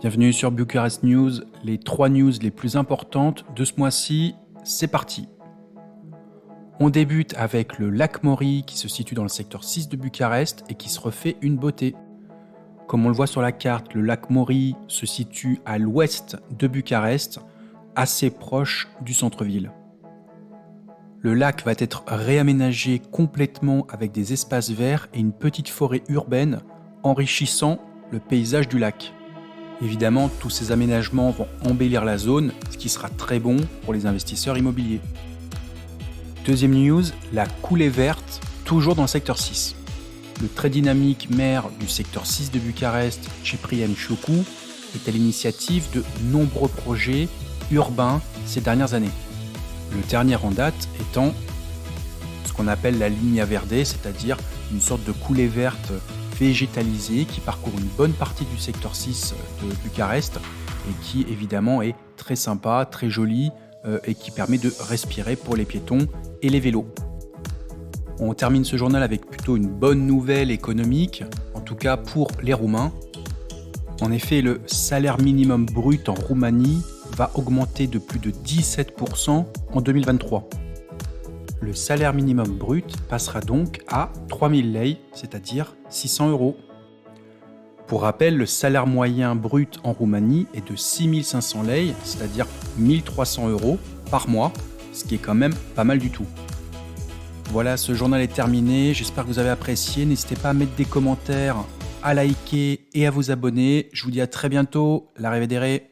Bienvenue sur Bucarest News, les 3 news les plus importantes de ce mois-ci, c'est parti. On débute avec le lac Mori qui se situe dans le secteur 6 de Bucarest et qui se refait une beauté. Comme on le voit sur la carte, le lac Mori se situe à l'ouest de Bucarest, assez proche du centre-ville. Le lac va être réaménagé complètement avec des espaces verts et une petite forêt urbaine, enrichissant le paysage du lac. Évidemment, tous ces aménagements vont embellir la zone, ce qui sera très bon pour les investisseurs immobiliers. Deuxième news, la coulée verte, toujours dans le secteur 6. Le très dynamique maire du secteur 6 de Bucarest, Ciprian Ciucu, est à l'initiative de nombreux projets urbains ces dernières années. Le dernier en date étant ce qu'on appelle la Linea Verde, c'est-à-dire une sorte de coulée verte végétalisée qui parcourt une bonne partie du secteur 6 de Bucarest et qui évidemment est très sympa, très jolie et qui permet de respirer pour les piétons et les vélos. On termine ce journal avec plutôt une bonne nouvelle économique, en tout cas pour les Roumains. En effet, le salaire minimum brut en Roumanie va augmenter de plus de 17% en 2023. Le salaire minimum brut passera donc à 3000 lei, c'est-à-dire 600 €. Pour rappel, le salaire moyen brut en Roumanie est de 6500 lei, c'est-à-dire 1300 € par mois, ce qui est quand même pas mal du tout. Voilà, ce journal est terminé, j'espère que vous avez apprécié. N'hésitez pas à mettre des commentaires, à liker et à vous abonner. Je vous dis à très bientôt, l'arrivederci.